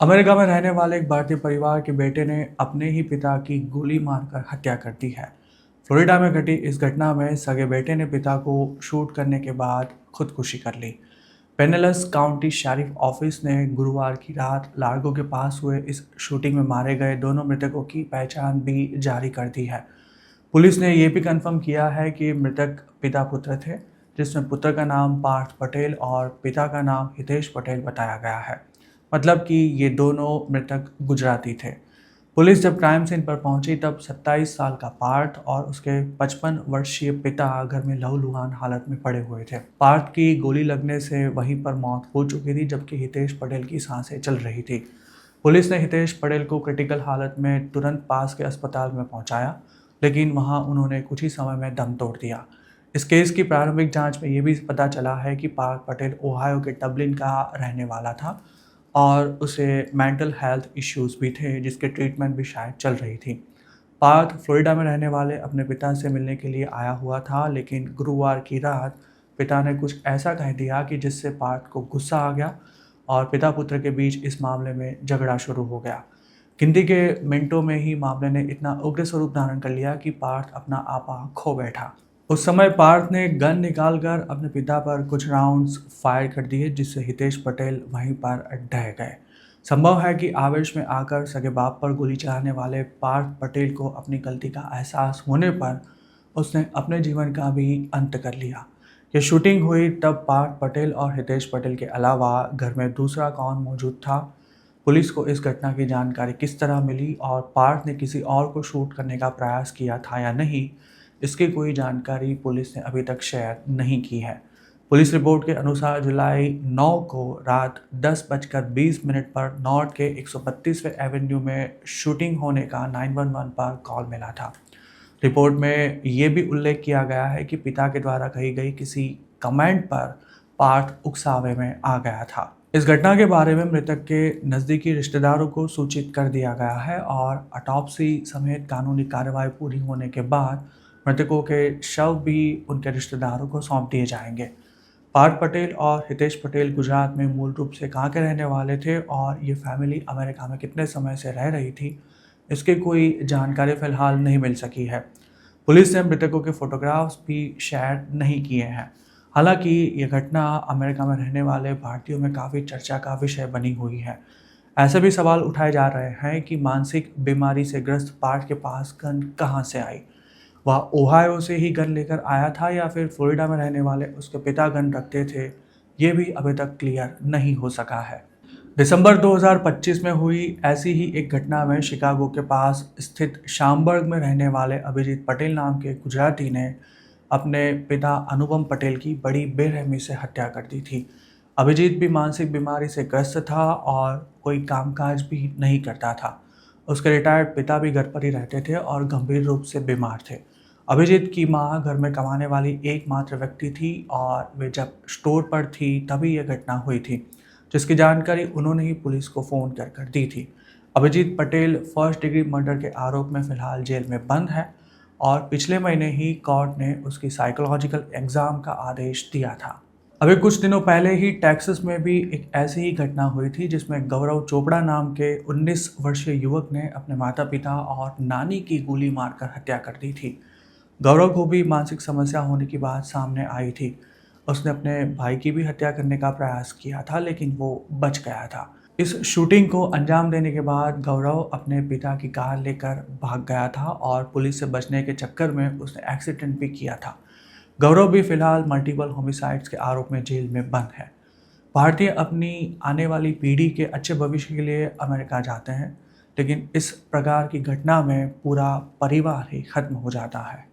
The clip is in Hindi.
अमेरिका में रहने वाले एक भारतीय परिवार के बेटे ने अपने ही पिता की गोली मारकर हत्या कर दी है। फ्लोरिडा में घटी इस घटना में सगे बेटे ने पिता को शूट करने के बाद खुदकुशी कर ली। पेनेलस काउंटी शेरिफ ऑफिस ने गुरुवार की रात लार्गो के पास हुए इस शूटिंग में मारे गए दोनों मृतकों की पहचान भी जारी कर दी है। पुलिस ने यह भी कंफर्म किया है कि मृतक पिता पुत्र थे, जिसमें पुत्र का नाम पार्थ पटेल और पिता का नाम हितेश पटेल बताया गया है। मतलब कि ये दोनों मृतक गुजराती थे। पुलिस जब क्राइम सीन पर पहुंची तब 27 साल का पार्थ और उसके 55 वर्षीय पिता घर में लहूलुहान हालत में पड़े हुए थे। पार्थ की गोली लगने से वहीं पर मौत हो चुकी थी, जबकि हितेश पटेल की सांसें चल रही थी। पुलिस ने हितेश पटेल को क्रिटिकल हालत में तुरंत पास के अस्पताल में पहुंचाया, लेकिन वहां उन्होंने कुछ ही समय में दम तोड़ दिया। इस केस की प्रारंभिक जांच में ये भी पता चला है कि पार्थ पटेल ओहायो के डबलिन का रहने वाला था और उसे मेंटल हेल्थ इश्यूज भी थे, जिसके ट्रीटमेंट भी शायद चल रही थी। पार्थ फ्लोरिडा में रहने वाले अपने पिता से मिलने के लिए आया हुआ था, लेकिन गुरुवार की रात पिता ने कुछ ऐसा कह दिया कि जिससे पार्थ को गुस्सा आ गया और पिता पुत्र के बीच इस मामले में झगड़ा शुरू हो गया। गिनती के मिनटों में ही मामले ने इतना उग्र स्वरूप धारण कर लिया कि पार्थ अपना आपा खो बैठा। उस समय पार्थ ने गन निकालकर अपने पिता पर कुछ राउंड्स फायर कर दिए, जिससे हितेश पटेल वहीं पर ढह गए। संभव है कि आवेश में आकर सगे बाप पर गोली चलाने वाले पार्थ पटेल को अपनी गलती का एहसास होने पर उसने अपने जीवन का भी अंत कर लिया। यह शूटिंग हुई तब पार्थ पटेल और हितेश पटेल के अलावा घर में दूसरा कौन मौजूद था? पुलिस को इस घटना की जानकारी किस तरह मिली और पार्थ ने किसी और को शूट करने का प्रयास किया था या नहीं, इसकी कोई जानकारी पुलिस ने अभी तक शेयर नहीं की है। पुलिस रिपोर्ट के अनुसार जुलाई 9 को रात 10:20 पर नॉर्थ के 132वें एवेन्यू में शूटिंग होने का 911 पर कॉल मिला था। रिपोर्ट में ये भी उल्लेख किया गया है कि पिता के द्वारा कही गई किसी कमेंट पर पार्थ उकसावे में आ गया था। इस घटना के बारे में मृतक के नज़दीकी रिश्तेदारों को सूचित कर दिया गया है और ऑटोप्सी समेत कानूनी कार्रवाई पूरी होने के बाद मृतकों के शव भी उनके रिश्तेदारों को सौंप दिए जाएंगे। पार्थ पटेल और हितेश पटेल गुजरात में मूल रूप से कहाँ के रहने वाले थे और ये फैमिली अमेरिका में कितने समय से रह रही थी, इसकी कोई जानकारी फिलहाल नहीं मिल सकी है। पुलिस ने मृतकों के फोटोग्राफ्स भी शेयर नहीं किए हैं। हालांकि ये घटना अमेरिका में रहने वाले भारतीयों में काफ़ी चर्चा का विषय बनी हुई है। ऐसे भी सवाल उठाए जा रहे हैं कि मानसिक बीमारी से ग्रस्त पार्थ के पास गन कहाँ से आई? वह ओहायो से ही गन लेकर आया था या फिर फ्लोरिडा में रहने वाले उसके पिता गन रखते थे? ये भी अभी तक क्लियर नहीं हो सका है। दिसंबर 2025 में हुई ऐसी ही एक घटना में शिकागो के पास स्थित शामबर्ग में रहने वाले अभिजीत पटेल नाम के गुजराती ने अपने पिता अनुपम पटेल की बड़ी बेरहमी से हत्या कर दी थी। अभिजीत भी मानसिक बीमारी से ग्रस्त था और कोई कामकाज भी नहीं करता था। उसके रिटायर्ड पिता भी घर पर ही रहते थे और गंभीर रूप से बीमार थे। अभिजीत की मां घर में कमाने वाली एकमात्र व्यक्ति थी और वे जब स्टोर पर थी तभी यह घटना हुई थी, जिसकी जानकारी उन्होंने ही पुलिस को फ़ोन कर दी थी। Abhijit Patel first degree murder के आरोप में फ़िलहाल जेल में बंद है और पिछले महीने ही कोर्ट ने उसकी साइकोलॉजिकल एग्ज़ाम का आदेश दिया था। अभी कुछ दिनों पहले ही टेक्सास में भी एक ऐसी ही घटना हुई थी, जिसमें गौरव चोपड़ा नाम के 19 वर्षीय युवक ने अपने माता पिता और नानी की गोली मारकर हत्या कर दी थी। गौरव को भी मानसिक समस्या होने की बात सामने आई थी। उसने अपने भाई की भी हत्या करने का प्रयास किया था, लेकिन वो बच गया था। इस शूटिंग को अंजाम देने के बाद गौरव अपने पिता की कार लेकर भाग गया था और पुलिस से बचने के चक्कर में उसने एक्सीडेंट भी किया था। गौरव भी फिलहाल मल्टीपल होमिसाइड्स के आरोप में जेल में बंद है। भारतीय अपनी आने वाली पीढ़ी के अच्छे भविष्य के लिए अमेरिका जाते हैं, लेकिन इस प्रकार की घटना में पूरा परिवार ही खत्म हो जाता है।